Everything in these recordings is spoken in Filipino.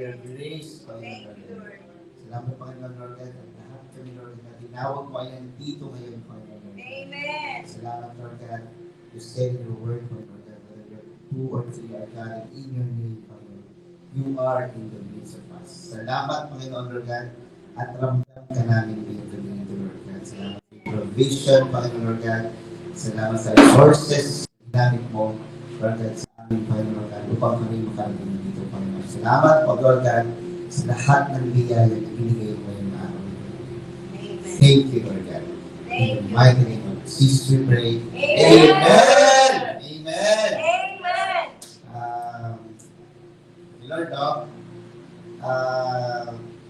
your grace, Panginoon Lord. Salamat, Panginoon Lord, at lahat kami, Lord, na tinawag mo ay nandito ngayon, Panginoon Lord. Amen. Salamat, Lord, God. You said in your word, Panginoon Lord, whether two or three are gathered in your name, Panginoon, you are in the midst of us. Salamat, Panginoon Lord, God, at ramdam ka namin dito, Lord God. Salamat sa provision, Panginoon Lord God. Salamat sa resources ginamit mo, Lord God, sa aming Panginoon God, upang kami makarating dito, Panginoon. Salamat, Lord God, sa lahat ng biyaya na binigay mo ngayong araw. Thank you, Lord God. In the mighty name of Jesus we pray. Amen! Amen! Amen! Lord,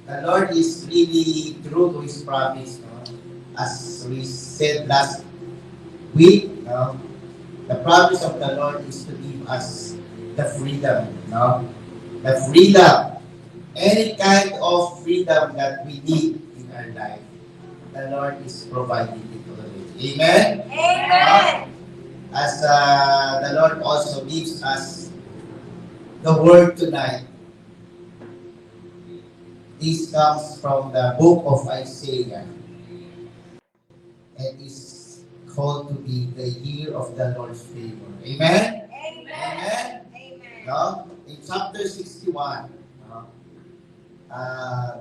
the Lord is really true to His promise. No? As we said last week, no? The promise of the Lord is to give us the freedom. No? The freedom. Any kind of freedom that we need in our life, the Lord is providing it already. Amen? Amen! As the Lord also gives us the word tonight, this comes from the book of Isaiah and is called to be the year of the Lord's favor. Amen? Amen? Amen? Amen. No? In chapter 61, no?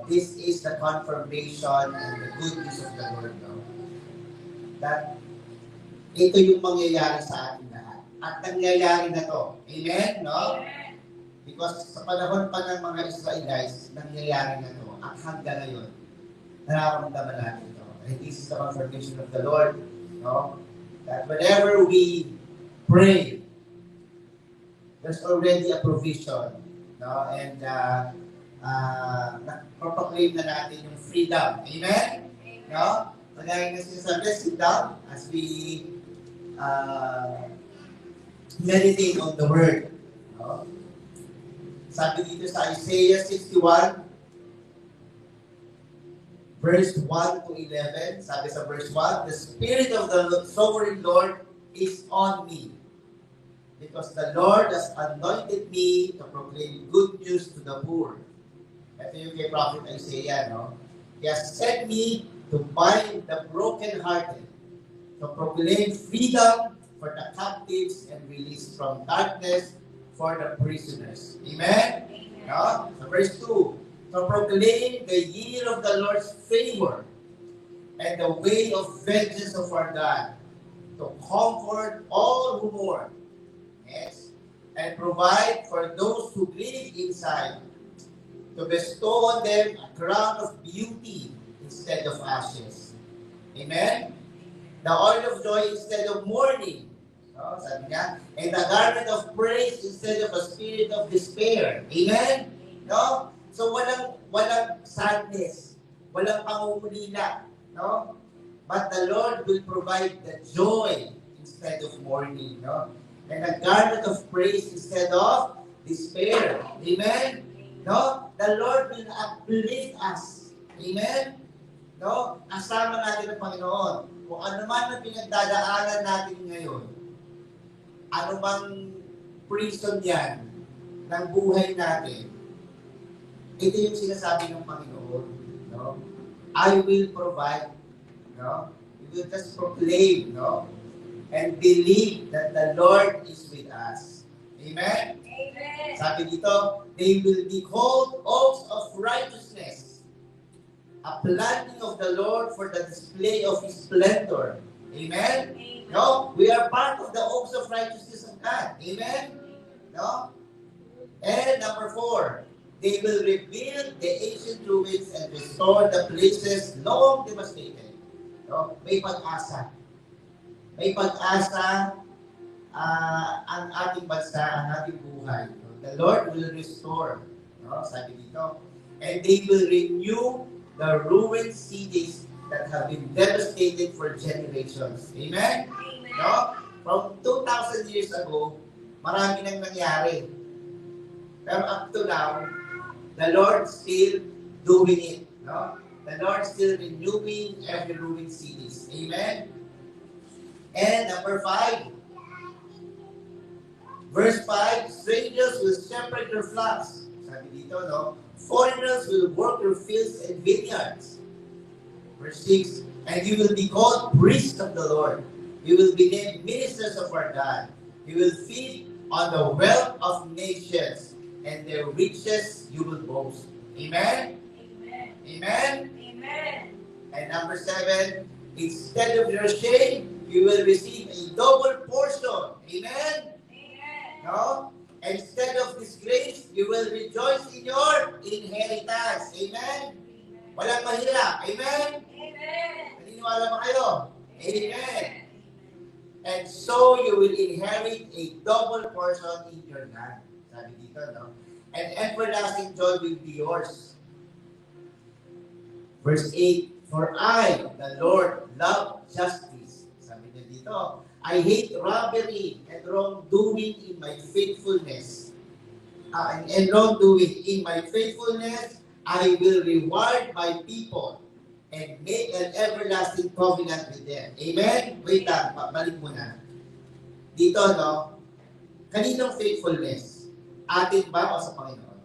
This is the confirmation and the good news of the Lord. No? That ito yung mangyayari sa atin lahat. At nangyayari na to. Amen? No? Amen. Because sa panahon pa ng mga Israelites, nangyayari na to. At hanggang ngayon, nararamdaman natin ito. And this is the confirmation of the Lord. No? That whenever we pray, there's already a provision. No? And proclaim na natin yung freedom. Amen? No? Magaya na sinasabi, sit down as we meditate on the Word. No? Sabi dito sa Isaiah 61, verse 1 to 11, sabi sa verse 1, the Spirit of the Sovereign Lord is on me, because the Lord has anointed me to proclaim good news to the poor. Ito yung kay Prophet Isaiah, no? He has sent me to bind the brokenhearted, to proclaim freedom for the captives and release from darkness for the prisoners. Amen? No? So verse 2, to proclaim the year of the Lord's favor and the way of vengeance of our God, to comfort all who mourn, yes, and provide for those who grieve inside, to bestow on them a crown of beauty instead of ashes. Amen? The oil of joy instead of mourning. No, sabi niya, and the garment of praise instead of a spirit of despair. Amen? No? So walang sadness, walang pangungulila, no? But the Lord will provide the joy instead of mourning, no? And a garment of praise instead of despair. Amen? No? The Lord will uplift us. Amen? No? Kasama natin ang Panginoon. Kung ano man ang pinagdadaanan natin ngayon, ano bang prison yan ng buhay natin, ito yung sinasabi ng Panginoon. No? I will provide. No? We will just proclaim, no? And believe that the Lord is with us. Amen? Amen. Sabi dito, they will be called oaks of righteousness, a planting of the Lord for the display of His splendor. Amen? Amen. No? We are part of the oaks of righteousness of God. Amen? No? And number 4, they will rebuild the ancient ruins and restore the places long devastated. No? May pag-asa. May pag-asa ang ating bansa, ang ating buhay. The Lord will restore. No? Sabi dito. And they will renew the ruined cities that have been devastated for generations. Amen? Amen. No? From 2,000 years ago, marami nang nangyari. Pero up to now, the Lord still doing it. No? The Lord still renewing every ruined cities. Amen? And number 5, verse 5, strangers will shepherd your flocks. Sabi dito, no? Foreigners will work your fields and vineyards. Verse 6, and you will be called priests of the Lord. You will be named ministers of our God. You will feed on the wealth of nations, and their riches you will boast. Amen? Amen. Amen? Amen. And number 7, instead of your shame, you will receive a double portion. Amen? Amen. No? Instead of disgrace, you will rejoice in your inheritance. Amen? Walang mahirap. Amen? Amen. Naniniwala ba kayo? Amen. And so you will inherit a double portion in your land. Sabi dito, no? And everlasting joy will be yours. Verse 8, for I, the Lord, love justice. Sabi niya dito, I hate robbery and wrongdoing in my faithfulness. And wrongdoing in my faithfulness, I will reward my people and make an everlasting covenant with them. Amen? Wait lang, balik muna. Dito, no? Kaninong faithfulness? Atin ba o sa Panginoon?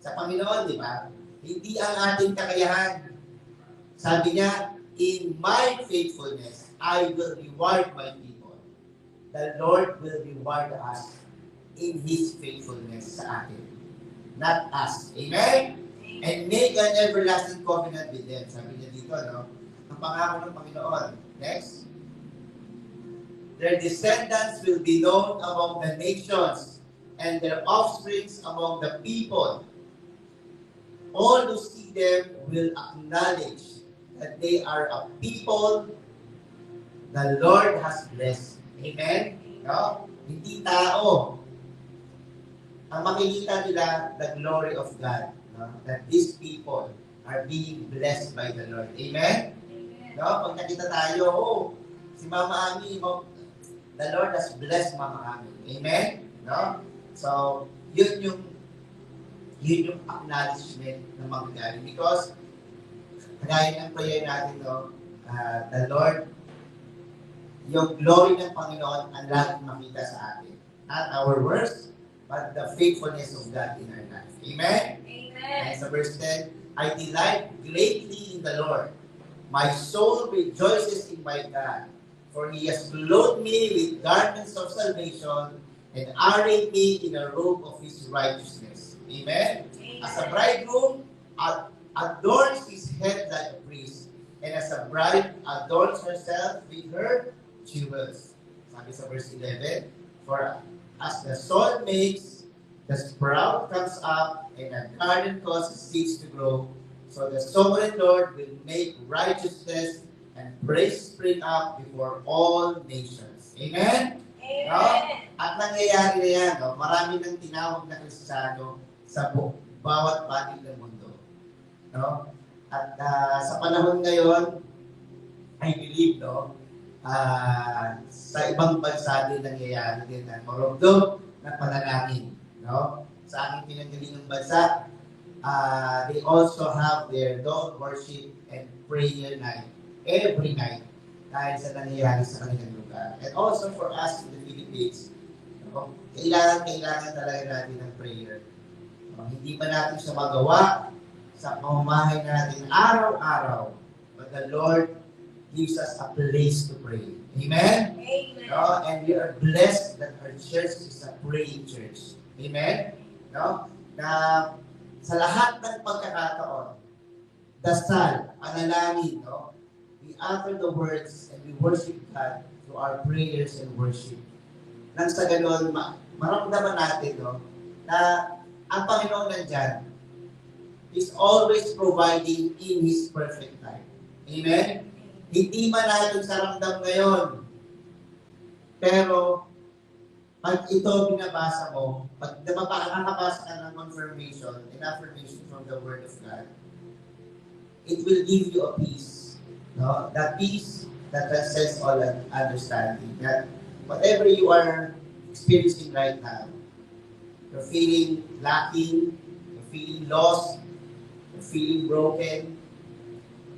Sa Panginoon, di ba? Hindi ang ating kakayahan. Sabi niya, in my faithfulness, I will reward my people. The Lord will reward us in His faithfulness sa atin. Not us. Amen? And make an everlasting covenant with them. Sabi niya dito, no? Ang pangako ng Panginoon. Next. Their descendants will be known among the nations, and their offsprings among the people. All who see them will acknowledge that they are a people the Lord has blessed. Amen? No? Hindi tao. Ang makikita nila, the glory of God. No? That these people are being blessed by the Lord. Amen? Amen. No? Pag nakita tayo, si Mama Ami, the Lord has blessed Mama Ami. Amen? No? So, yun yung acknowledgement ng mangyayari. Because, kagaya ng prayer natin, no? The Lord, yung glory ng Panginoon ang laging makita sa atin. Not our works, but the faithfulness of God in our life. Amen? Amen. And sa verse 10, I delight greatly in the Lord. My soul rejoices in my God, for He has clothed me with garments of salvation and arrayed me in a robe of His righteousness. Amen? Amen. As a bridegroom adorns his head like a priest, and as a bride adorns herself with her jewels. Sabi sa verse 11, for as the soil makes, the sprout comes up, and a garden causes seeds to grow, so the sovereign Lord will make righteousness and praise spring up before all nations. Amen? Amen. No? At nangyayari na yan, no? Marami nang tinawag na Kristiyano sa bawat panig ng mundo. No? At sa panahon ngayon, I believe, no, sa ibang bansa din nangyayari din ang marugdog na panalangin. No? Sa aking pinanggalingang bansa, they also have their dawn worship and prayer night every night dahil sa nangyayari sa kanilang lugar. And also for us in the Philippines, no, kailangan talaga natin ng prayer. No, hindi pa natin siya magawa sa pamamahay natin araw-araw, but the Lord gives us a place to pray. Amen? Amen. No? And we are blessed that our church is a praying church. Amen? No? Na sa lahat ng pagkakataon, dasal, panalangin, no? We utter the words and we worship God through our prayers and worship. Nang sa ganon, maramdaman natin, no, na ang Panginoon nandyan is always providing in His perfect time. Amen? Hindi man natin sa ramdam ngayon. Pero, pag ito binabasa mo, pag nakabasa ka ng confirmation and affirmation from the Word of God, it will give you a peace. No? That peace that transcends all understanding. That whatever you are experiencing right now, you're feeling lacking, you're feeling lost, you're feeling broken,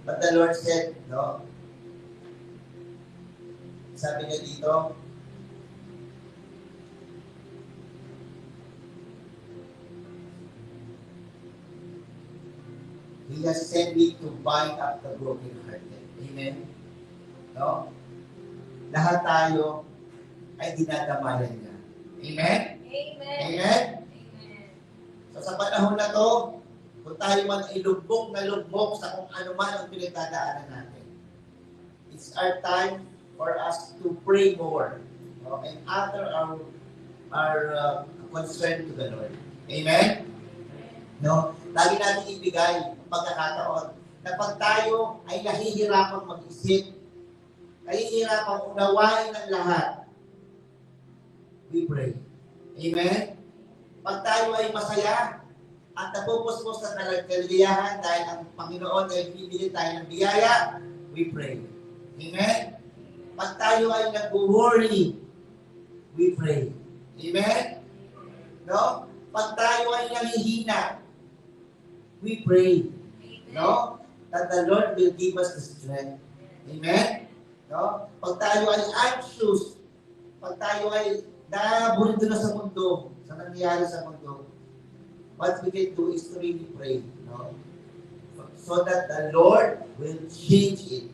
but the Lord said, no, sabi niya dito, He has sent me to bind up the brokenhearted. Amen? No? Lahat tayo ay dinadamayan niya. Amen? Amen. Amen? Amen. So sa panahon na to, kung tayo man ay lubog na lubog sa kung ano man ang pinagdadaanan natin, it's our time for us to pray more, no? And utter our concern to the Lord. Amen? No? Lagi natin ibigay ang pagkakataon na pag tayo ay nahihirapang mag-isip, nahihirapang unawain ang lahat, we pray. Amen? Pag tayo ay masaya at napupuspos sa kaligayahan dahil ang Panginoon ay bibigyan tayo ng biyaya, we pray. Amen? Pag tayo ay nag-worry, we pray. Amen? No? Pag tayo ay nangihina, we pray. No? That the Lord will give us the strength. Amen? No? Pag tayo ay anxious, pag tayo ay naburido na sa mundo, sa nangyayari sa mundo, what we can do is to really pray. No? So that the Lord will change it.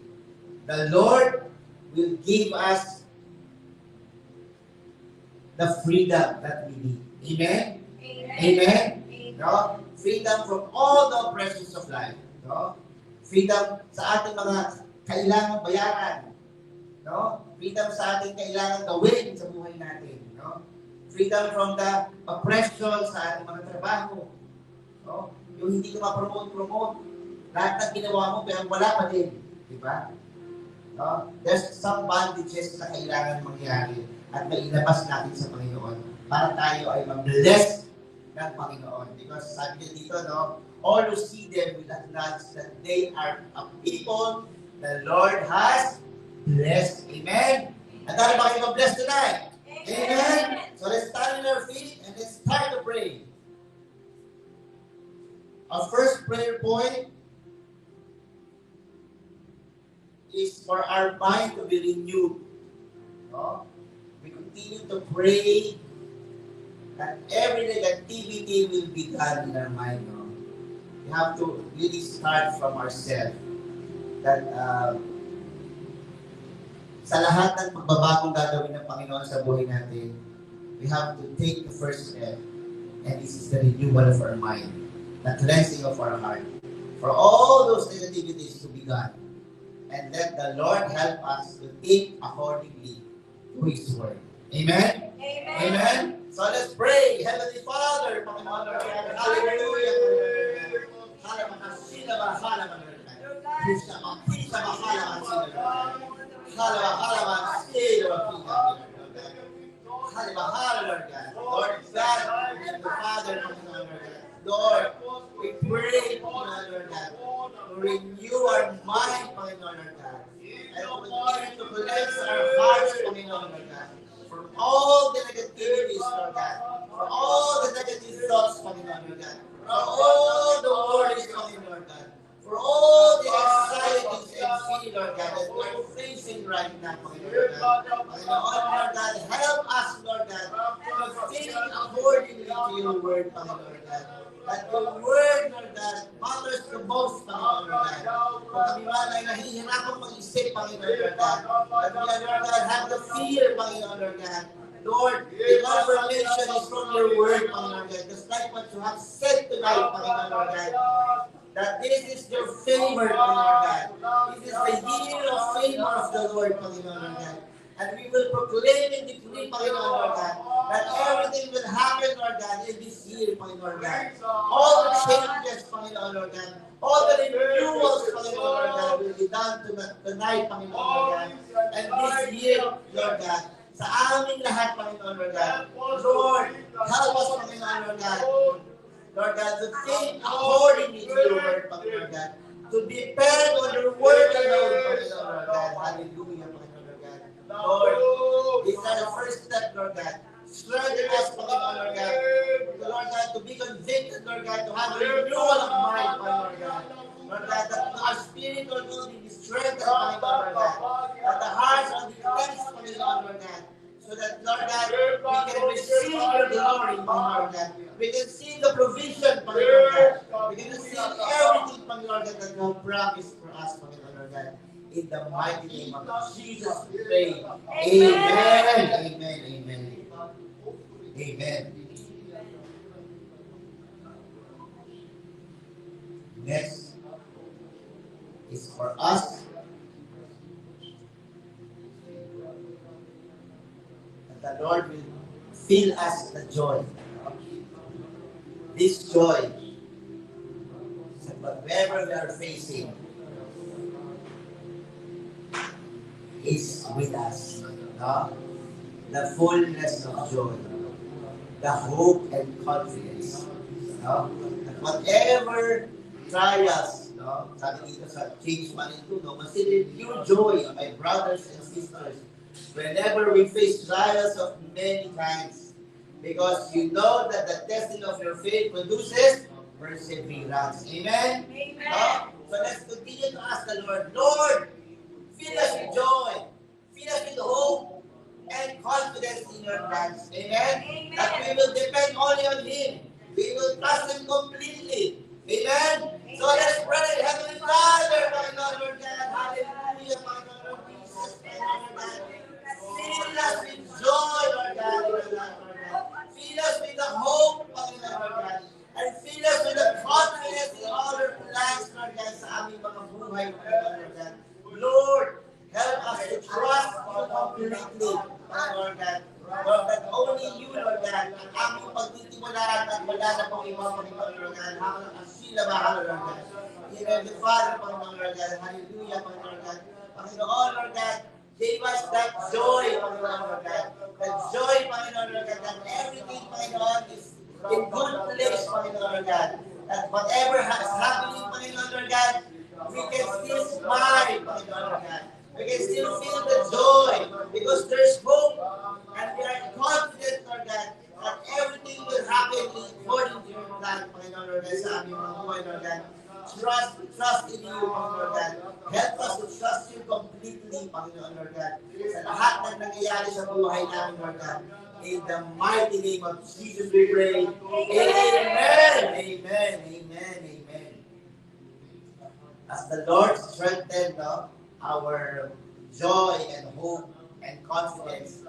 The Lord will give us the freedom that we need. Amen? Amen. Amen? Amen. No? Freedom from all the oppressions of life. No? Freedom sa ating mga kailangang bayaran. No? Freedom sa ating kailangang gawin sa buhay natin. No? Freedom from the oppression sa ating mga trabaho. No? Yung hindi ka ma-promote. Lahat ng ginawa mo, pero wala pa din. Di ba? No? There's some bondages na kailangan mangyari at mailabas natin sa Panginoon para tayo ay mag-bless ng Panginoon. Because sabi niya dito, no, all who see them will acknowledge that they are a people the Lord has blessed. Amen? At ano ba kayo mag-bless tonight? Amen? So let's stand on our feet and let's start to pray. Our first prayer point is for our mind to be renewed. No? We continue to pray that every negativity will be gone in our mind. No? We have to really start from ourselves. That sa lahat ng pagbabagong gagawin ng Panginoon sa buhay natin, we have to take the first step. And this is the renewal of our mind, the cleansing of our heart, for all those negativities to be gone. And let the Lord help us to think accordingly to His Word. Amen? Amen. Amen? So let's pray. Heavenly Father, Panginoon, hallelujah. Lord God, the Father, Lord, we pray, Lord God, to renew our mind, Lord God, and continue to cleanse our hearts, Lord God, from all the negativities, Lord God, for all the negative thoughts, Lord God, for all the worries, Lord God, for all the anxieties and fear, Lord God, that we are facing right now, Lord God. Lord God, help us, Lord God, to think accordingly to your word, Lord God. That your word, Lord God, matters the most, Lord God. Kung kami man ay nahihirapang mag-isip, Lord God, that we, Lord God, have the fear, Lord God. Lord, the confirmation is from your word, Lord God. Just like what you have said tonight, Lord God. That this is your favor, Lord God. This is the year of favor of the Lord, Lord God. And we will proclaim and decree, Lord God, that everything will happen, Lord God, in this year, Lord God. All the changes, Lord God, all the renewals, Lord God, will be done tonight, Lord God. And this year, Lord God, sa aming lahat, Lord God. Lord, help us, Lord God. Lord God, to think accordingly to your word, Lord God. To depend on your word alone, Lord God. Hallelujah, Lord God. Lord, these are the first step, Lord God. Strengthen us, Lord God. Lord God, to be convicted, Lord God, to have a renewal of mind, Lord God. Lord God, that our spirit will be strengthened, Lord God. That the hearts will be cleansed, Lord God. So that, Lord God, we can receive your glory, Lord God. We can see the provision, Lord God. We can see everything, Lord promise for us, Panginoon Lord God. In the mighty name of Jesus, we pray. Amen. Amen. Amen. Amen. Next is for us that the Lord will fill us the joy. This joy, whatever we are facing, is with us. No? The fullness of joy, the hope and confidence. No? That whatever trials, no? Sabi dito sa James 1:2, no? Consider your joy, my brothers and sisters, whenever we face trials of many kinds, because you know that the testing of your faith produces perseverance. Amen? Amen. No? So let's continue to ask the Lord, Lord, fill us with joy, fill us with hope, and confidence in your plans. Amen? Amen? That we will depend only on Him. We will trust Him completely. Amen? Amen. So let's pray. Heavenly Father, my Lord God, hallelujah, my Lord Jesus, my Lord God. Fill us with joy, Lord God, in our life, Lord God. Fill us with the hope, Lord God. And fill us with the confidence in all our plans, Lord God, sa aming mga buhay, Lord God. Lord, help us to trust you completely, Lord God. Lord God, only you, Lord God, ang aming pagtitiwalaan at wala na pong iba, Panginoon, Lord God, hanggang ang sila mahal, Lord God. Dear the Father, Panginoon, Lord God, hallelujah, Panginoon, Lord God. Panginoon, Lord God, give us that joy, Panginoon, Lord God. That joy, Panginoon, Lord God, that everything, Panginoon, is in good place, Panginoon, Lord God. That whatever is happening, Panginoon, Lord God, we can still smile, Panginoon, Lord God. We can still feel the joy because there's hope and we are confident, Lord God, that everything will happen according to your plan, Panginoon, Lord God, sa aming mga buhay, Lord God. Trust in you, Lord God. Help us to trust you completely, Panginoon, Lord God, sa lahat ng nangyayari sa buhay namin, Lord God. In the mighty name of Jesus we pray. Amen. Amen. Amen. Amen. As the Lord strengthened our joy and hope and confidence,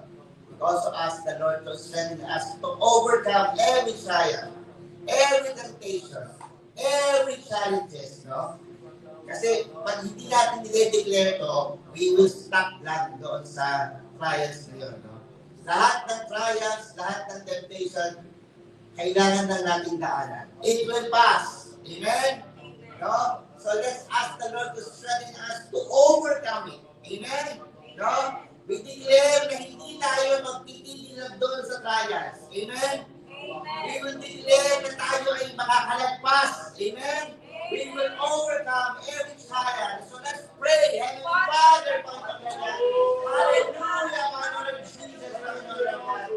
we also ask the Lord to strengthen us to overcome every trial, every temptation, every challenges, no? Kasi pag hindi natin nire-declare to, we will stop lang doon sa trials na yun, no? Lahat ng trials, lahat ng temptation, kailangan na natin daanan. It will pass. Amen? No? So let's ask the Lord to strengthen us to overcome it. Amen? No? We declare na hindi tayo magtitigil lang doon sa trials. Amen? We will declare na tayo ay makakalagpas. Amen? We will overcome every trial. So let's pray. Heavenly Father, hallelujah, my Lord Jesus, Lord God.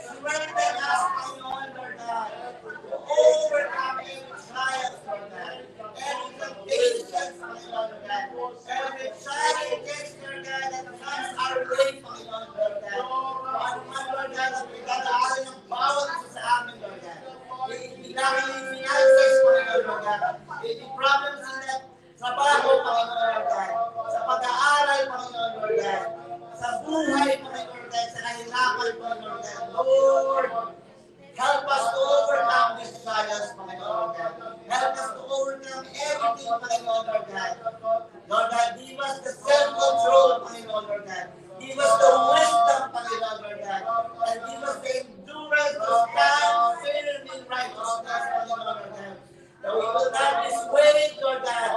Strengthen us, Panginoon, Lord God, to overcome every trial, Lord God. Every temptation, Panginoon, Lord God. Every challenges, Lord God, that comes our way, Panginoon, Lord God. Lord God, at pinag-aaral ng bawat isa sa amin, Lord God. Ibigay yung finances, Panginoon, Lord God. Any problems in that trabaho, Panginoon, Lord God. Sa pag-aaral, Panginoon, Lord God. Sa buhay, Panginoon, Lord God. Sa kahirapan, Panginoon, Lord God. Lord, help us to overcome these trials, Panginoon, Lord God. Help us to overcome everything, Panginoon, Lord God. Lord God, give us the self-control, Panginoon, Lord God. Give us the wisdom, Panginoon, Lord God. And give us the endurance to stand firm in righteousness, Panginoon, Lord God. That we will not be swayed, Lord God,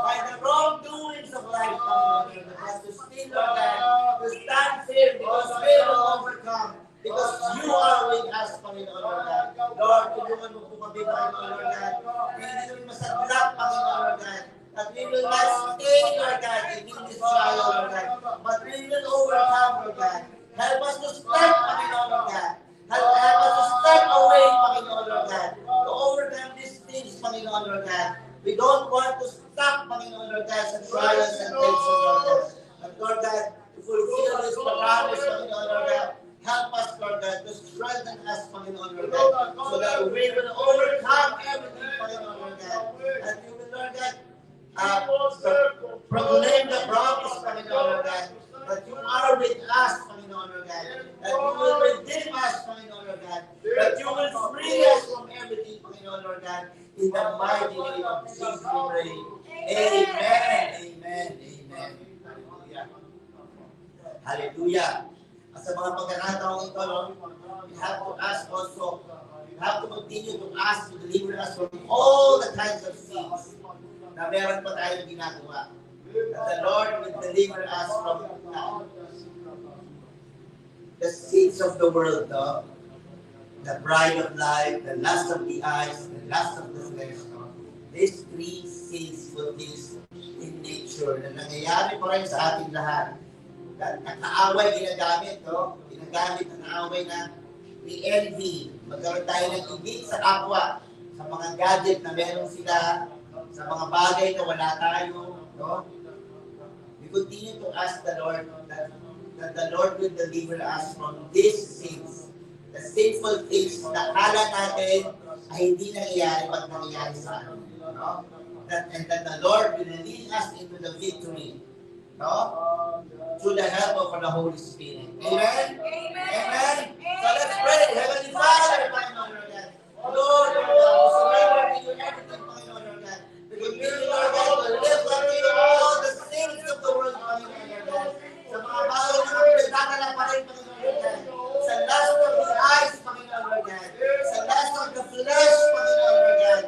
by the wrongdoings of life, Panginoon, Lord God. But to still, Lord God, to stand firm because we will overcome. Because you are with us, Panginoon, Lord God. Lord, tulungan mo po kami, Panginoon, Lord God. Hindi kami masaglap, Panginoon, Lord God. That we will not stay, Lord God, in this trial, Lord God. But we will overcome, Lord God. Help us to step, Panginoon, Lord God. Help us to step away, Panginoon, Lord God. To overcome these things, Panginoon, Lord God. We don't want to stop, Panginoon, Lord God, sa trials and tensions, Lord God. But, Lord God, to fulfill this promise, Panginoon, Lord God, help us, Lord God, to strengthen us, Panginoon, Lord God, so that we will overcome everything, Panginoon, Lord God. And we will, Lord God, proclaim the promise, Panginoon, Lord God, that you are with us, Panginoon, Lord God, that you will redeem us, Panginoon, Lord God, that you will free us from everything, Panginoon, Lord God, in the mighty name of Jesus we pray. Amen, amen, amen. Hallelujah. Hallelujah. At sa mga pagkakataong ito, Lord, we have to ask also, we have to continue to ask to deliver us from all the kinds of sins na meron pa tayong ginagawa. That the Lord will deliver us from the sins of the world, no? The pride of life, the lust of the eyes, the lust of the flesh. No? These three sinful things in nature na nangyayari pa rin sa ating lahat. Nakaaway ginagamit, no? Ginagamit ang kaaway na we envy. Magkaroon tayo ng ibig sa kapwa, sa mga gadget na meron sila, sa mga bagay na wala tayo, no? We continue to ask the Lord that the Lord will deliver us from these sins. The sinful things na akala natin ay hindi nangyayari pag nangyayari sa atin. No? And that the Lord will lead us into the victory. No? Through the help of the Holy Spirit. Amen? Amen? Amen? So let's pray. Heavenly Father, Panginoon, Lord God. Lord, we surrender to you everything, Panginoon, Lord God. We continue, Lord God, to lift up to you all the sins of the world, Panginoon, Lord God. Sa mga bagay na kami nagdadala pa rin, Panginoon, Lord God. Sa lust of the eyes, Panginoon, Lord God. Sa lust of the flesh, Panginoon, Lord God.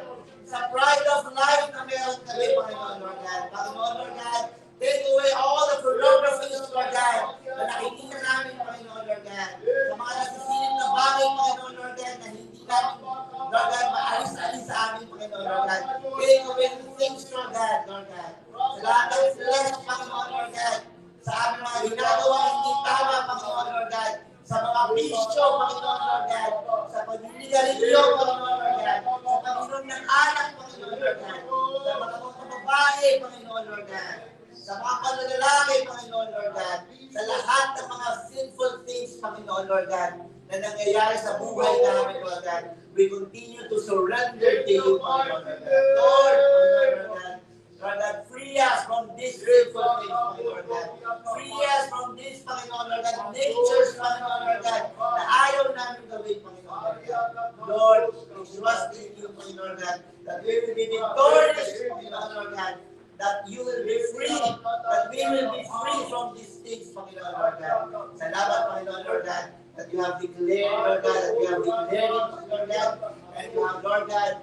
Sa pride of life na meron kami, Panginoon, Lord God. Panginoon, Lord God, take away all the pornographies, Lord God, na nakikita namin, Panginoon, Lord God. Sa mga nasisilip na bagay, Panginoon, Lord God, na hindi namin, Lord God, maalis-alis sa amin, Panginoon, Lord God. Take away the things, Lord God, Lord God. Sa lahat ng flesh, Panginoon, Lord God. Sa aming mga ginagawa, hindi tama, Panginoon, Lord God. Sa mga bisyo, Panginoon, Lord God. Sa pagninigarilyo, Panginoon, Lord God. Sa pag-inom ng anak, Panginoon, Lord God. Sa mga babae, Panginoon, Lord God. Sa mga panlalaki, Panginoon, Lord God. Sa lahat ng mga sinful things, Panginoon, Lord God, na nangyayari sa buhay namin, Lord God. We continue to surrender to you, Panginoon, Lord God. Lord, Panginoon, Lord God. Lord God, free us from these sinful things, Panginoon, Lord God. Free us from these, Panginoon, Lord God, natures, Panginoon, Lord God, na ayaw namin gawin, Panginoon, Lord God. Lord, we trust in you, Panginoon, Lord God, that we will be victorious, Panginoon, Lord God, that you will be free, that we will be free from these things, Panginoon, Lord God. Salamat, Panginoon, Lord God, that you have declared, Lord God, that you have declared it, Lord God, and you have, Lord God,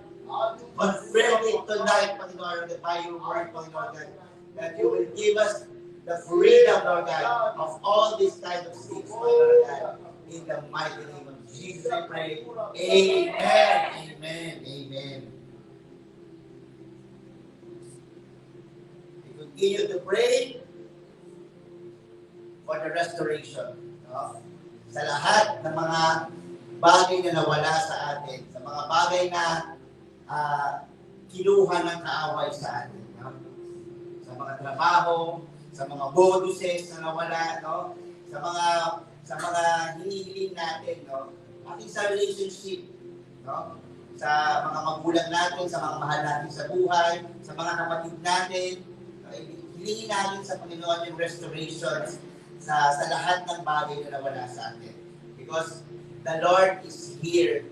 confirmed it tonight, Panginoon, that by your word, Panginoon, God, that you will give us the freedom, Lord God, of all these kinds of things, Lord God. In the mighty name of Jesus, I pray. Amen. Amen. Amen. We continue to pray for the restoration. No? Sa lahat ng mga bagay na nawala sa atin, sa mga bagay na kinuha ng kaaway sa atin. No? Sa mga trabaho, sa mga bonuses na nawala, no? Sa mga hinihiling natin, no? Pati sa relationship, no? Sa mga magulang natin, sa mga mahal natin sa buhay, sa mga kapatid natin, hilingin natin sa Panginoon yung restorations sa lahat ng bagay na nawala sa atin. Because the Lord is here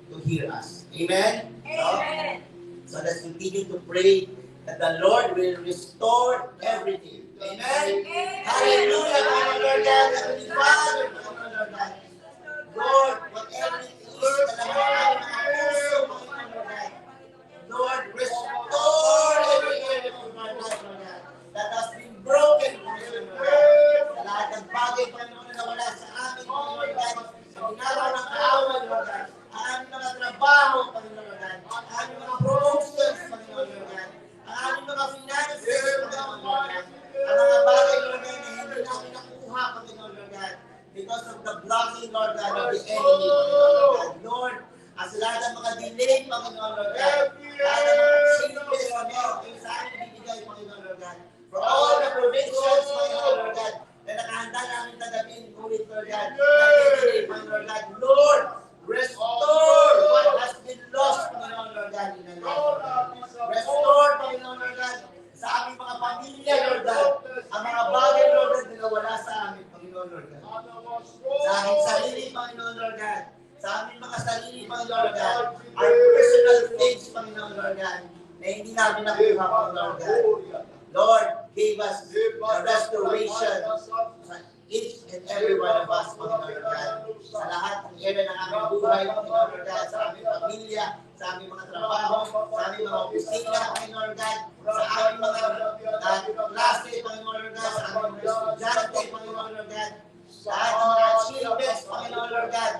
to hear us. Amen? Amen. So let's continue to pray that the Lord will restore everything. Amen? Amen. Hallelujah, Lord God. Heavenly Father, Lord God. Lord, whatever it is na naman ang puso, Lord God. Lord, restore every area of my life, Lord God, that has been broken, Lord God. Sa lahat ng bagay, Panginoon, na nawala sa amin, Lord God. Sa ginagawa ng kaaway, Lord God. Ang aming mga trabaho, Panginoon, Lord God. Ang aming mga promotions, Panginoon, Lord God. Ang aming mga finances, Panginoon, Lord God. Ang mga bagay, Lord God, na hindi namin nakuha, Panginoon, Lord God. Because of the blocking, Lord God, of the enemy, Panginoon, Lord God. Lord, as amin nakuha, Panginoon God. Lord, give us the restoration sa each and every one of us, Panginoon God. Sa lahat ng area ng aming buhay, Panginoon God, sa aming pamilya, sa aming mga trabaho, sa aming mga opisina, Panginoon God, sa aming mga klase, Panginoon God, sa aming mga estudyante, Panginoon God, sa ating mga achievements, Panginoon God,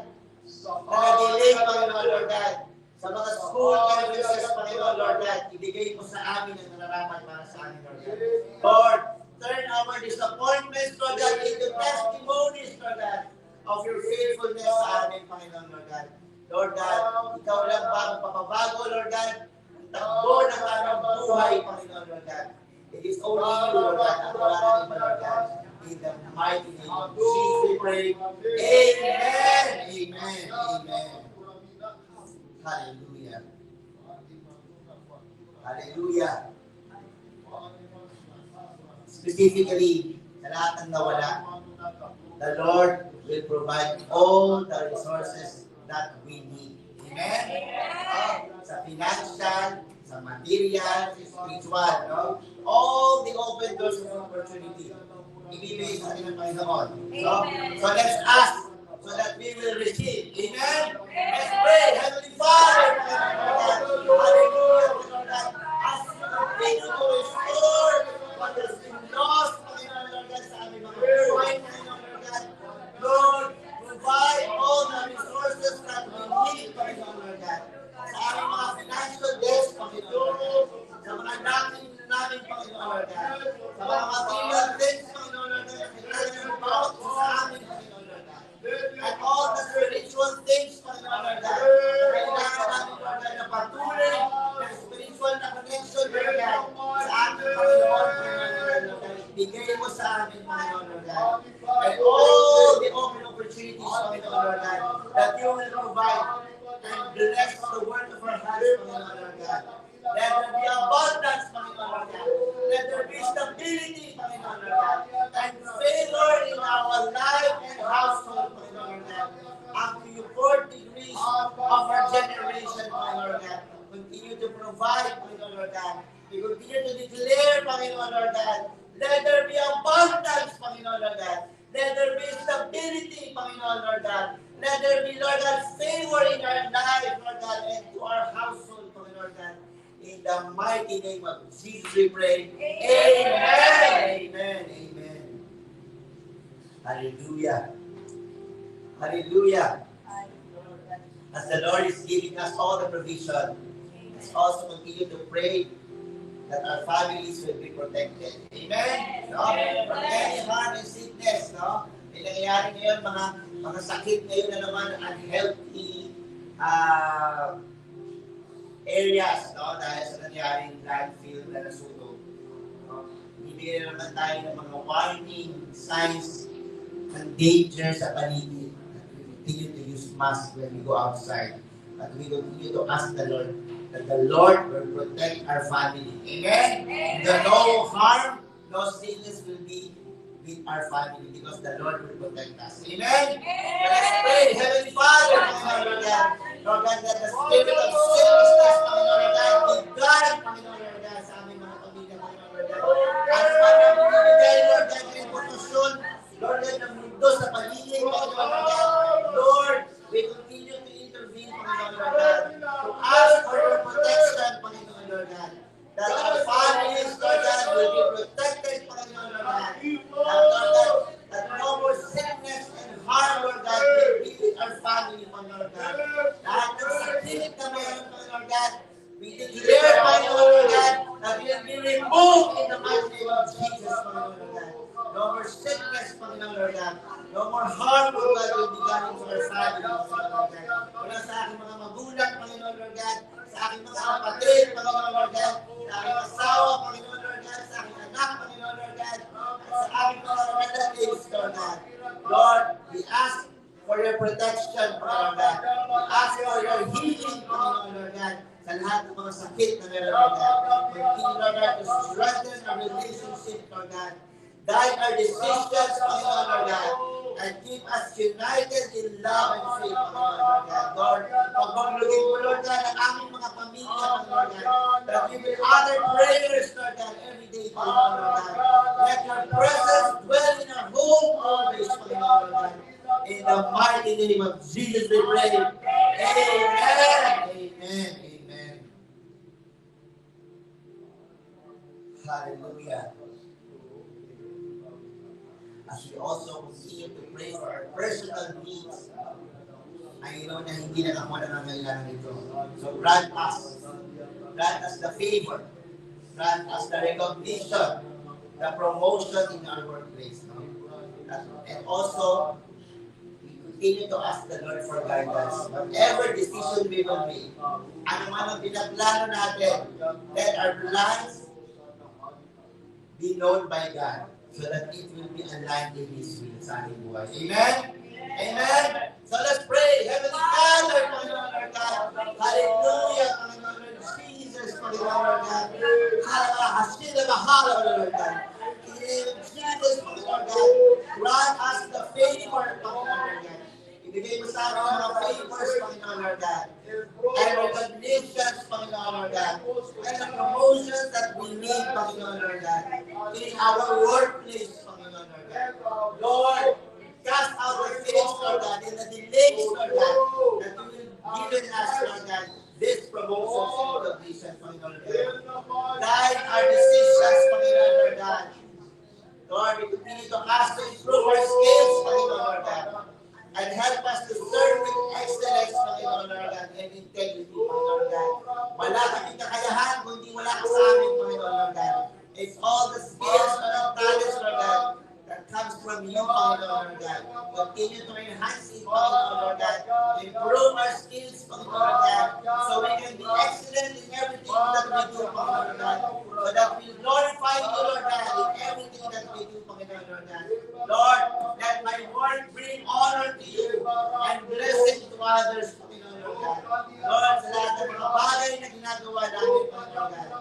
na na-delay, Panginoon God, sa mga school services, Panginoon Lord God, ibigay mo sa amin ang nararapat para sa amin, Lord God. Lord, turn our disappointments, Lord God, into testimonies, Lord God, of your faithfulness sa amin, Panginoon Lord God. Lord God, ikaw lang ba ang papabago, Lord God, ang takbo ng aming buhay, Panginoon Lord God. It is only you, Lord God, ang wala namin, Lord God. In the mighty name of Jesus, we pray. Amen. Amen. Amen. Hallelujah. Hallelujah. Specifically, sa lahat ng nawala, the Lord will provide all the resources that we need. Amen? Sa financial, sa material, sa spiritual, no? All the open doors of opportunity, ibibigay sa atin ng Panginoon. So let's ask so that we will receive. Amen? Let's pray. Heavenly Father, hallelujah, Lord God, as you continue to restore what has been lost, Panginoon Lord God, sa aming mga buhay, Panginoon Lord God. Lord, provide all the resources that we need, Panginoon Lord God. Sa aming mga financial debts, Panginoon Lord God. Sa mga namin, Panginoon Lord God. Sa mga material things, Panginoon Lord God, na kailangan ng bawat isa sa amin, Panginoon Lord God. And all the spiritual things, Panginoon Lord God, na kailangan namin, Lord God, na patuloy na spiritual na connection, Lord God, sa ating Panginoon, Panginoon Lord God. Bigay mo sa amin, Panginoon Lord God. And all the open opportunities, Panginoon Lord God, that you will provide and bless the work of our hands, Panginoon Lord God. Let there be abundance, Panginoon Lord God. Let there be stability, Panginoon Lord God. And favor in our life and household, Panginoon Lord God. Up to you 4 degrees of our generation, Panginoon Lord God. Continue to provide, Panginoon Lord God. We continue to declare, Panginoon Lord God. Let there be abundance, Panginoon Lord God. Let there be stability, Panginoon Lord God. Let there be, Lord God, favor in our life, Lord God, and to our household, Panginoon God. In the mighty name of Jesus we pray. Amen. Amen. Amen. Hallelujah. Hallelujah. As the Lord is giving us all the provision, let's also continue to pray that our families will be protected. Amen? No? From any harm and sickness, no? May nangyayari ngayon, mga sakit ngayon na naman, unhealthy areas, no? Dahil sa nangyaring landfill na nasunog. No? Ibigay na naman tayo ng mga warning signs and danger sa paligid. We continue to use mask when we go outside. But we continue to ask the Lord that the Lord will protect our family. Amen? That no harm, no sickness will be with our family because the Lord will protect us. Amen? Let's pray. Heavenly Father, Lord God, Lord God, that the spirit of sickness, Lord God, be gone, Lord God, sa aming mga pamilya, Lord God. At para bibigay, Lord God, ng impormasyon, Lord God, ng mundo sa paligid, Lord God. Lord, we continue to intervene, Lord God, to ask for your protection, Lord God. That our families, Lord God, will be protected, Lord God. Lord God, that no more sickness and harm, Lord God, will be with our family, Lord God. Lahat ng sakit na mayroon, Lord God, we declare, Lord God, that it will be removed in the mighty name of Jesus, Lord God. No more sickness, Lord God. No more harm, Lord God, will be done to our family, Lord God. Wala sa aking mga magulang, Lord God, sa aking mga kapatid, Lord God, sa aking asawa, Lord God, sa aking anak, Lord God, at sa aking mga relatives, Lord God. Lord, we ask for your protection, Lord God. We ask for your healing, Lord God, sa lahat ng mga sakit na meron, Lord God. Continue, Lord God, to strengthen our relationship, Lord God. Guide our decisions, Lord God, and keep us united in love and faith, Lord God. Lord, pagpaglugin mo, Lord God, ang aming mga pamilya, media, Panginoon God, that we will utter prayers, Lord God, every day, Panginoon God. Let your presence dwell in our home always, Panginoon God. In the mighty name of Jesus we pray. Amen. Amen. Amen. Hallelujah. As we also continue to pray for our personal needs, ay ilaw na hindi na ako nangangailangan ito. So grant us the favor, grant us the recognition, the promotion in our workplace. No? And also, we continue to ask the Lord for guidance. Whatever decision we will make, ano man ang pinaplano natin, let our plans be known by God so that it will be aligned in His will sa ating buhay. Amen? Amen? So let's pray. Heavenly Father, Panginoon Lord God. Hallelujah, Panginoon Lord Jesus, Panginoon Lord God. Hallelujah, Lord God. In the name of Jesus, Panginoon God, grant us the favor, Panginoon Lord God. Ibigay mo sa amin mga favors, Panginoon Lord God. And recognitions, Panginoon Lord God. And the promotions that we need, Panginoon Lord God. In our workplace, Panginoon Lord God. Lord, cast out the things, Lord God, and the delays, Lord God, that you will given us, Lord God, this promotion and recognition, Panginoon Lord God. Guide our decisions, Panginoon Lord God. Lord, we continue to ask to improve our skills, Panginoon Lord God. And help us to serve with excellence, Panginoon Lord God, and integrity, Panginoon Lord God. Wala kaming kakayahan kung di wala ka sa amin, Panginoon Lord God. It's all the skills and talents, Lord God, that comes from you, Panginoon Lord God. Continue to enhance it, Panginoon Lord God. Improve our skills, Panginoon Lord God, so we can be excellent in everything that we do, Panginoon Lord God. So that we glorify you, Lord God, in everything that we do, Panginoon Lord God. Lord, let my work bring honor to you and blessing to others, Panginoon Lord God. Lord, sa lahat ng mga bagay na ginagawa namin, Panginoon God,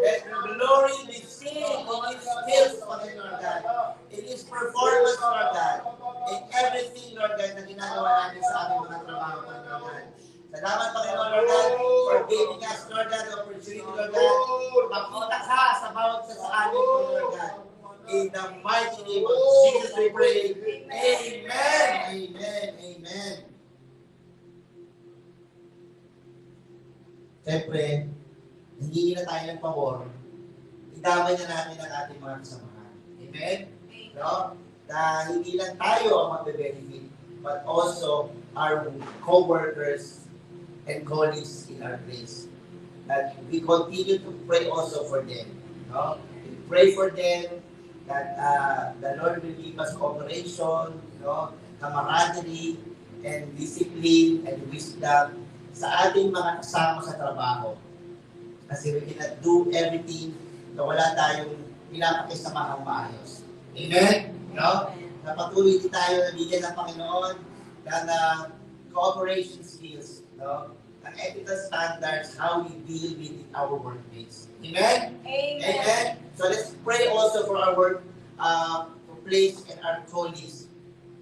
let your glory be seen in His skills, Panginoon God, in His performance, Lord God, in everything, Lord God, na ginagawa namin sa aming mga trabaho, Panginoon God. Salamat, Panginoon Lord God, for giving us, Lord God, the opportunity, Lord God, makita ka sa bawat sa amin, Panginoon God. In the mighty name of Jesus we pray. Amen. Amen. Amen. Siyempre, hindi na tayo ng pabor. Idamay na natin ang ating mga kasamahan. Amen? No? Na hindi lang tayo ang magbe-benefit, but also our co-workers and colleagues in our place. That we continue to pray also for them. No? We pray for them that the Lord will give us cooperation, camaraderie, and discipline and wisdom sa ating mga kasama sa trabaho. Kasi we cannot do everything na wala tayong pinapakisamahang maayos. Amen? No? Napatuloy din tayo na bigyan ng Panginoon ng cooperation skills, ng ethical standards, how we deal with our workplace. Amen? Amen. Amen? So let's pray also for our workplace and our colleagues.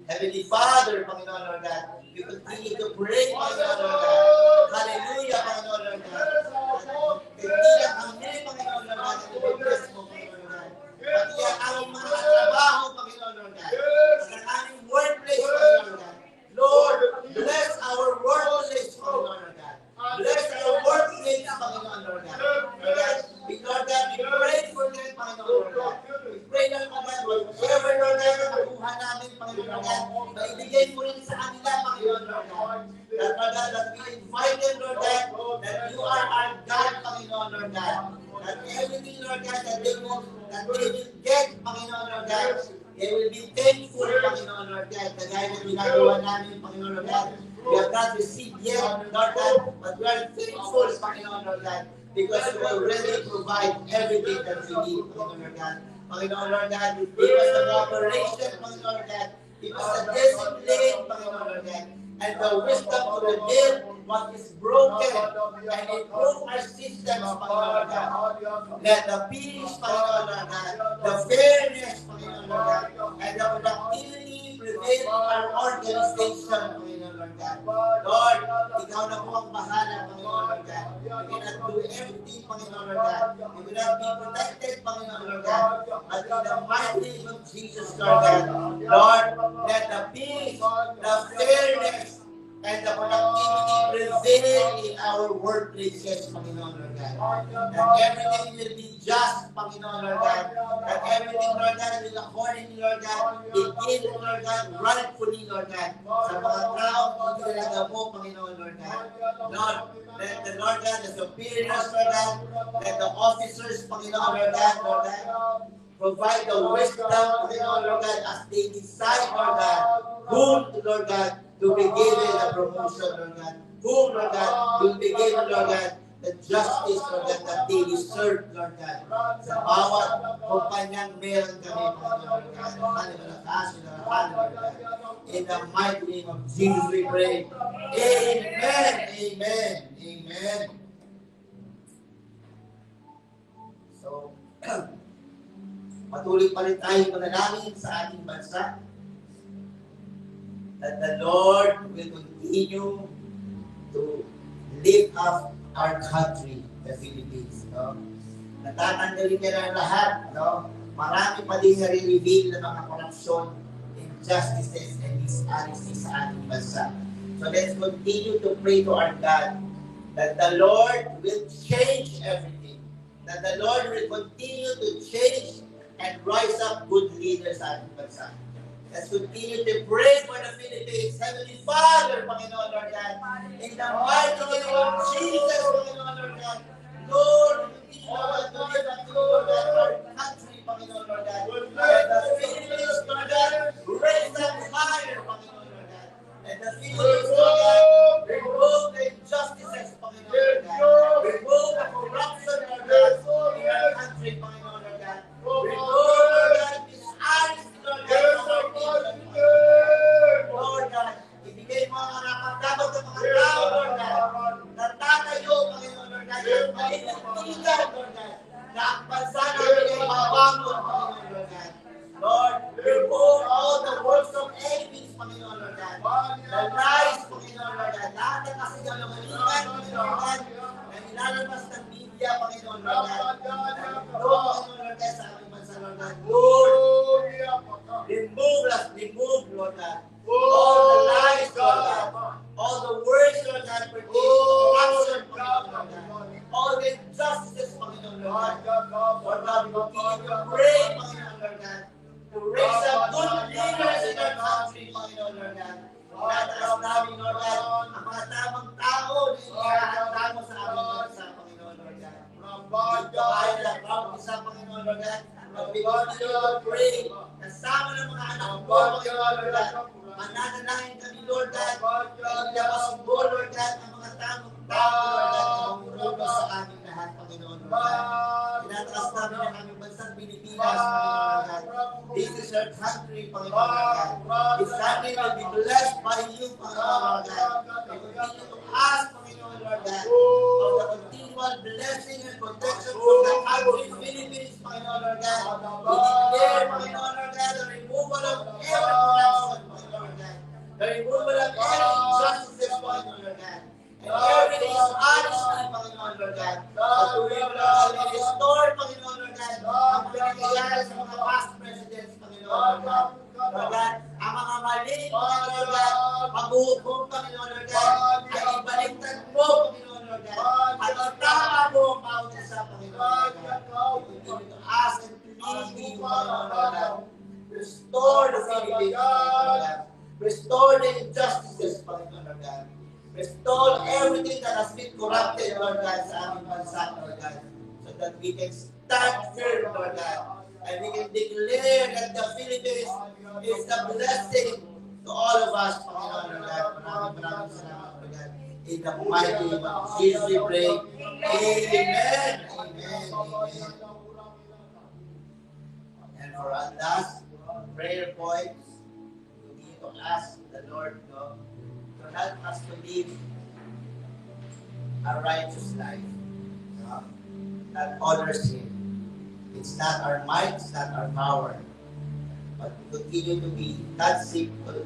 Heavenly Father, Panginoon Lord God, we continue to pray, Panginoon Lord God. Hallelujah, Panginoon Lord God. Hindi lang kami, Panginoon Lord God, na ibigkas mo, Panginoon Lord God. Pati ang aming mga trabaho, Panginoon Lord God. At ang aming workplace, Panginoon Lord God. Lord, bless our workplace, Panginoon Lord God. Bless our workplace, Panginoon Lord God. Lord God, we pray for them, Panginoon Lord God. We pray na, Lord God, whatever, Lord God, na makuha namin, Panginoon Lord God, maibigay mo rin sa kanila, Panginoon Lord God. That, Lord God, that we invite them, Lord God, that you are our God, Panginoon Lord God. That everything, Lord God, that they will get, Panginoon Lord God, they will be thankful, Panginoon Lord God, kagaya na ginagawa namin, Panginoon Lord God. We have not received yet, Lord God, but we are thankful, Panginoon Lord God, because you already provide everything that we need, Panginoon Lord God. Panginoon Lord God, give us the cooperation, Panginoon Lord God. Give us the discipline, Panginoon Lord God, and the wisdom to rebuild what is broken and improve our systems, Panginoon Lord God. Let the peace, Panginoon Lord God, the fairness, Panginoon Lord God, and the productivity prevail in our organization, Panginoon Lord Lord God. Lord, ikaw na po ang bahala, Panginoon, Lord God. We cannot do everything, Panginoon, Lord God. We will not be protected, Panginoon, Lord God. But in the mighty name of Jesus, Lord God, Lord, let the peace, the fairness, and the productivity prevail in our workplaces, Panginoon, Lord God. That everything will be just, Panginoon, Lord God. That everything, Lord God, will according, Lord God, be given, Lord God, rightfully, Lord God. Sa mga taong pinilalaga mo, Panginoon, Lord God. Lord, let the Lord God, the superiors, Lord God, let the officers, Panginoon, Lord God, provide the wisdom, Panginoon, Lord God, as they decide, Lord God, whom, Lord God, to be given the promotion, Lord God. Whom, Lord God, will be given, Lord God, the justice, Lord God, that they deserve, Lord God. Sa bawat kumpanyang meron kami, Panginoon, Lord God. Lord God. In the mighty name of Jesus we pray. Amen. Amen. Amen. So, patuloy pa rin tayo manalangin sa ating bansa that the Lord will continue to lift up our country, the Philippines. No? Natatanggalin niya ng lahat. No? Marami pa din nare-reveal ng mga korupsyon, injustices, and dishonesty sa ating bansa. So let's continue to pray to our God that the Lord will change everything. That the Lord will continue to change and rise up good leaders sa ating bansa. Let's continue to pray for the Philippines. Heavenly Father, Panginoon, Lord God, in the mighty name of Jesus, Panginoon, Lord God, Lord, we continue, Lord, to lift up to Lord God, our country, Panginoon, Lord God, and the Philippines, Lord God, raise up higher, Panginoon, Lord God, and the Philippines, Lord God, remove the injustices, Panginoon, Lord God, remove the corruption, Lord God, in our country, Panginoon, Lord God, remove, Lord God, dishonesty, Lord God, Lord God, ibigay mo ang dapat ng mga tao, Lord God, na tatayo, Panginoon, Lord God, at malinitigan, Lord God, na ang bansa namin ay mabangon, Panginoon, Lord God. Lord, remove all the works of enemies, Panginoon, Lord God. The lies, Panginoon, Lord God. Lahat ng kasinungalingan, Panginoon, Lord God, na nilalabas ng media, Panginoon, Lord God. Panginoon, Lord God, sa aming bansa, Lord God. Lord, remove, Lord God. All the lies, Lord God. All the words, Lord God, pertaining to corruption, Panginoon, Lord God. All the injustices, Panginoon, Lord God. Lord God, we continue to pray, Panginoon, Lord God, to raise up good leaders in our country, Panginoon, Lord God. Tinataas namin, Lord God, ang mga tamang tao na ihahanda mo sa aming bansa, Panginoon, Lord God. Dito kayo lang, bawat isa, Panginoon, Lord God, at we continue to pray, kasama ng mga anak mo, Panginoon, Lord God. Mananalangin kami, Lord God, na ilabas mo, Lord God, ang mga tamang tao, Lord God, na mamumuno sa aming lahat, Panginoon, Lord God. Tinataas namin ang aming bansang Pilipinas, Panginoon, Lord God. This is our country, Panginoon, Lord God. This country will be blessed by you, Panginoon, Lord God. We continue to ask, Panginoon, Lord God, for the continual blessing and protection from the country, Philippines, Panginoon, Lord God. We declare, Panginoon, Lord God, the removal of every corruption, Panginoon, Lord God. The removal of every injustice, Panginoon, Lord God. And every dishonesty, Panginoon, Lord God. Patuloy mo, Lord God, restore, Panginoon, Lord God, ang pinagkayari sa mga past presidents, Panginoon, Lord God. Lord God, ang mga mali, Panginoon, Lord God, pag-uupong, Panginoon, Lord God, ay ibaliktad mo, Panginoon, Lord God. At itama mo ang bawat isa, Panginoon, Lord God. We continue to ask and plead thee, Panginoon, Lord God. Restore the Philippines, Panginoon, Lord God. Restore the injustices, Panginoon, Lord God. Restore everything that has been corrupted, Lord God, sa aming bansa, Lord God, so that we can stand firm, Lord God, and we can declare that the Philippines is a blessing to all of us, Panginoon, Lord God. Maraming salamat, Lord God. In the mighty name of Jesus we pray. Amen. Amen. Amen. And for our last prayer points, we need to ask the Lord, no, to help us to live a righteous life, that honors Him. It's not our might, it's not our power, but we continue to be that simple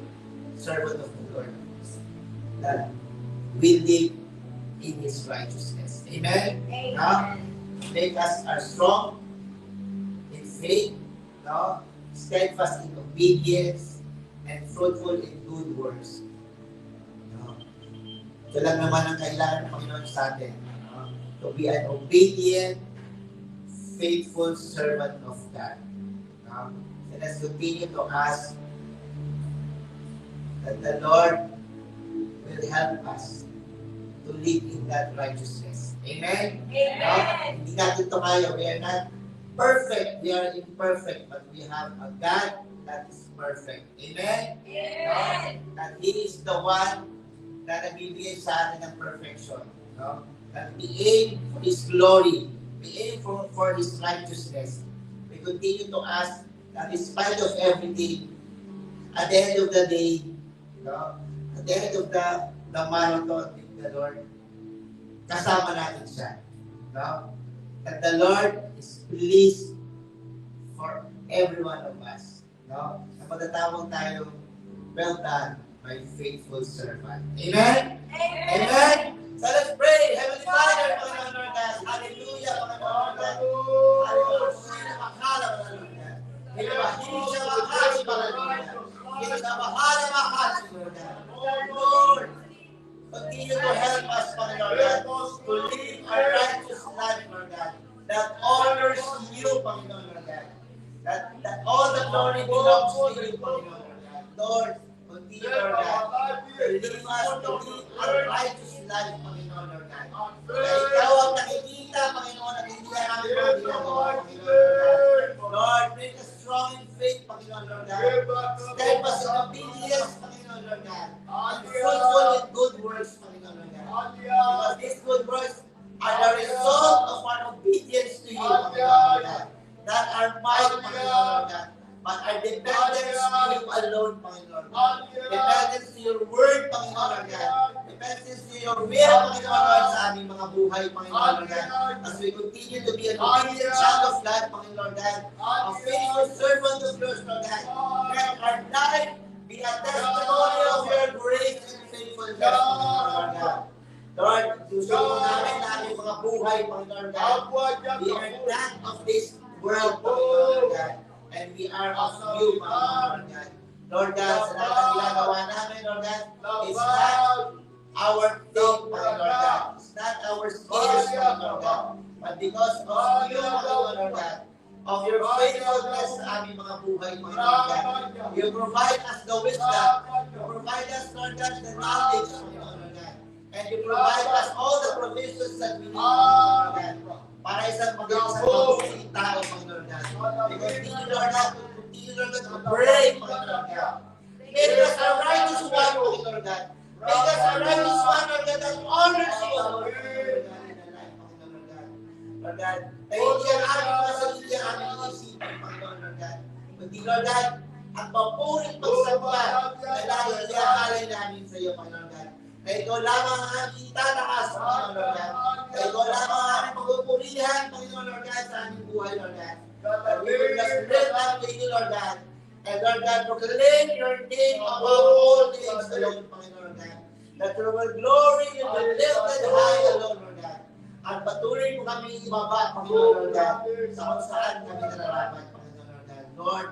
servant of the Lord. that we live in His righteousness. Amen? Amen. Make us are strong in faith, no? Steadfast in obedience, and fruitful in good works. No? Ito lang naman ang kailangan ng Panginoon sa atin. No? To be an obedient, faithful servant of God. No? And let's continue to ask that the Lord will help us to live in that righteousness. Amen? Amen. No? Hindi natin ito kaya. We are not perfect. We are imperfect. But we have a God that is perfect. Amen? Amen. No? That He is the one na nagbibigay sa atin ng perfection. No? That we aim for His glory. We aim for His righteousness. We continue to ask that in spite of everything, at the end of the day, no? At the end of the marathon with the Lord, kasama natin siya. No? That the Lord is pleased for every one of us. No? Na matatawag tayong, well done, my faithful servant. Amen? Amen? So let's pray. Heavenly Father, Panginoon Lord God. Hallelujah, Panginoon Lord God. Hallelujah. Hindi makala, Panginoon Lord God. Hindi siya makasi, Panginoon Lord God. Hindi siya makasi, Lord God. Lord, continue to help us, Panginoon God, to live a righteous life, Lord God, that honors you, Panginoon Lord God. That all the glory belongs to you, Panginoon Lord God. Lord, continue, Lord God, to lead us to live a righteous life, Panginoon Lord God. Kaya ikaw ang nakikita, Panginoon, at hindi na namin mga ginagawa, Panginoon Lord God. Lord, make us strong in faith, Panginoon Lord God. Steadfast in obedience, Panginoon Lord God. And fruitful in good works, Panginoon Lord God. Because these good works are the result of our obedience to you, Panginoon Lord God. Not our might, Panginoon Lord God, but our dependence to you alone, Panginoon Lord God. Dependence to your word, Panginoon Lord God. Dependence to your will, Panginoon Lord, sa aming mga buhay, Panginoon Lord God. As we continue to be an obedient child of God, Panginoon Lord God, a faithful servant of yours, Lord God. Let our life be a testimony of your grace and faithfulness, Panginoon Lord God. Lord, gusto mo namin na aming mga buhay, Panginoon Lord God. We are not of this world, Panginoon Lord God. And we are of you, Panginoon Lord God. Lord God, sa lahat ng ginagawa namin, Lord God, it's not our thing, Panginoon Lord God. It's not our skills, Panginoon Lord God. But because of you, Panginoon Lord God, of your faithfulness sa aming mga buhay, Panginoon God. You provide us the wisdom. You provide us, Lord God, the knowledge, Panginoon God. And you provide us all the provisions that we need, Panginoon God. Para isang mabuting tao, Panginoon God. We continue, Lord God, to pray, Panginoon God. Make us a righteous one, Panginoon God. Make us a righteous one, Lord God, that honors you, Lord God. Lord God, na hindi ang aming mga sarili ang aming iisipin, Panginoon Lord God. Kundi Lord God, ang mapuring pagsamba na lagi iaalay namin sa iyo, Panginoon God. Na ikaw lamang ang aming itataas, Panginoon Lord God. Na ikaw lamang ang aming pagpupurihan, Panginoon Lord God, sa aming buhay, Lord God. That we will just live up to you, Lord God. And Lord God, proclaim your name above all names alone, Panginoon Lord God. That your glory will be lifted high alone, Lord God. At patuloy mo kami ibaba, Panginoon Lord God, sa kung saan kami nararapat, Panginoon Lord God. Lord,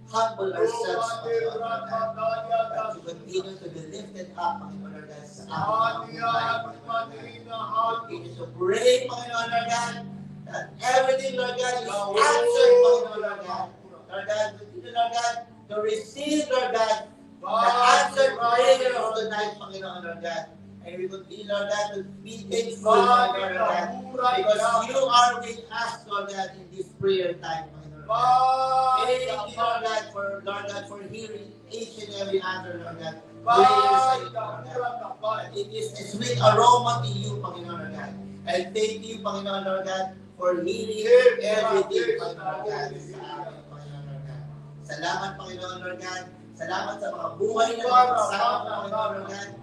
humble ourselves, Panginoon Lord God, that you continue to be lifted up, Panginoon Lord God, sa aming mga buhay, Panginoon Lord God. Continue to pray, Panginoon Lord God, that everything, Lord God, is answered, Panginoon Lord God. Lord God, continue, Lord God, to receive, Lord God, the answered prayer of the night, Panginoon Lord God. And we continue, Lord God, to be thankful, Lord God, because you are with us, Lord God, in this prayer time, Lord God. Thank you, Lord God, for hearing each and every answer, Lord God. Prayers, Lord God. It is a sweet aroma to you, Panginoon Lord God. And thank you, Panginoon Lord God, for healing everything, Panginoon Lord God, sa amin, Panginoon Lord God. Salamat, Panginoon Lord God. Salamat sa mga buhay na kasama, Panginoon Lord God.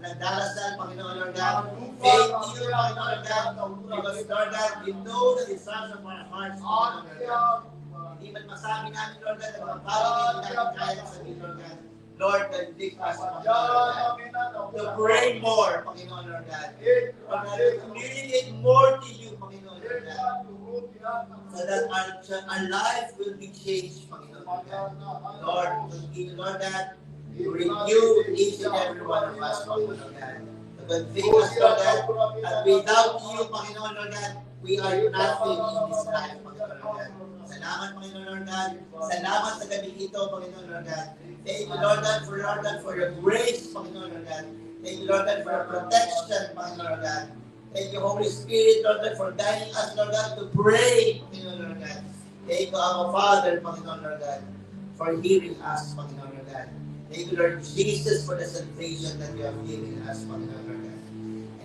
Nagdarasal, Panginoon Lord God. Thank you, Panginoon Lord God, because Lord God, you know the desires of our hearts, Panginoon Lord God. Hindi man masabi namin, Lord God, ang mga bagay na hindi namin kaya sabihin, Lord God. Lord, convict us, Panginoon, Lord God, to pray more, Panginoon, Lord God. Lord God, to communicate more to you, Panginoon, Lord God, so that our life will be changed, Panginoon, Lord God. Lord, continue, Lord God, to renew each and every one of us, Panginoon, Lord God. To convict us, Lord God, that without you, Panginoon, Lord God, we are nothing in this life, Panginoon, Lord God. Salamat, Panginoon, Lord God. Salamat sa gabi ito, Panginoon, Lord God. Thank you, Lord God, for your grace, Panginoon, Lord God. Thank you, Lord God, for your protection, Panginoon, Lord God. Thank you, Holy Spirit, Lord God, for guiding us, Lord God, to pray, Panginoon, Lord God. Thank you, our Father, Panginoon, Lord God, for hearing us, Panginoon, Lord God. Thank you, Lord Jesus, for the salvation that you have given us, Panginoon, Lord God.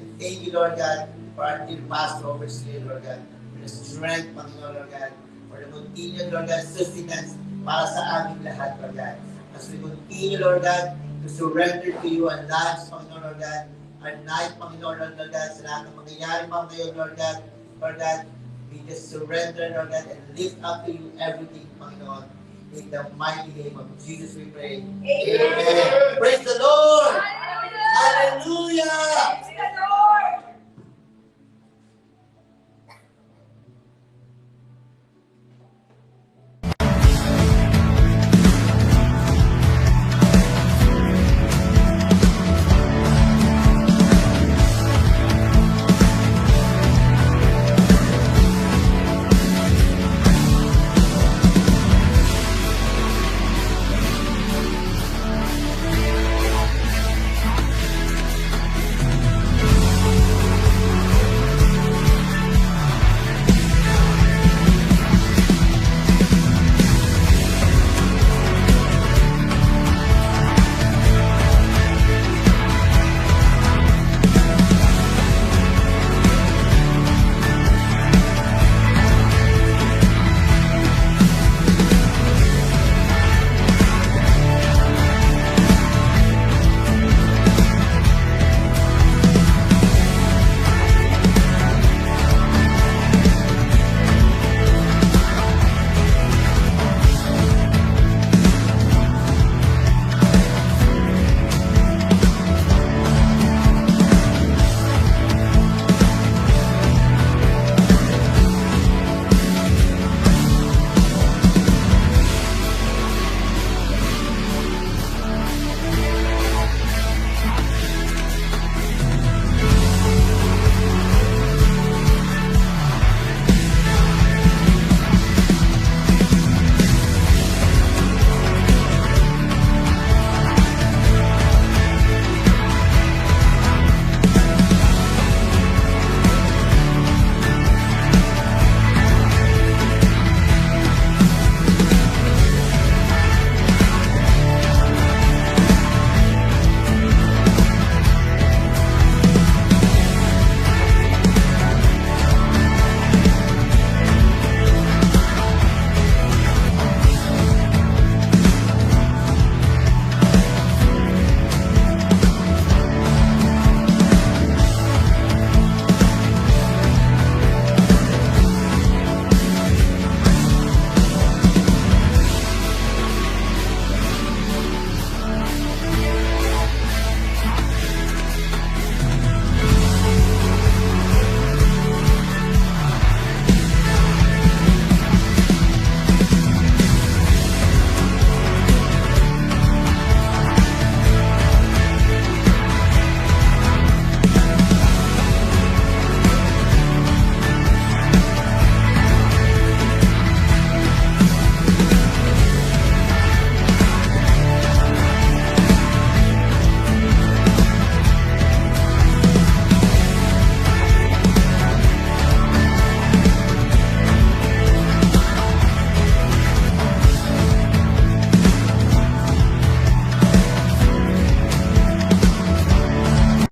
And thank you, Lord God, for our dear pastor overseer, Lord God, for the strength, Panginoon, Lord God, for the continued, Lord God, sustenance para sa aming lahat, Lord God. As we continue, Lord God, to surrender to you our lives, Panginoon, Lord God, our night, Panginoon, Lord God, sa lahat ng mangyayari pa ngayon, Lord God, we just surrender, Lord God, and lift up to you everything, Panginoon. In the mighty name of Jesus we pray. Amen. Praise the Lord! Hallelujah!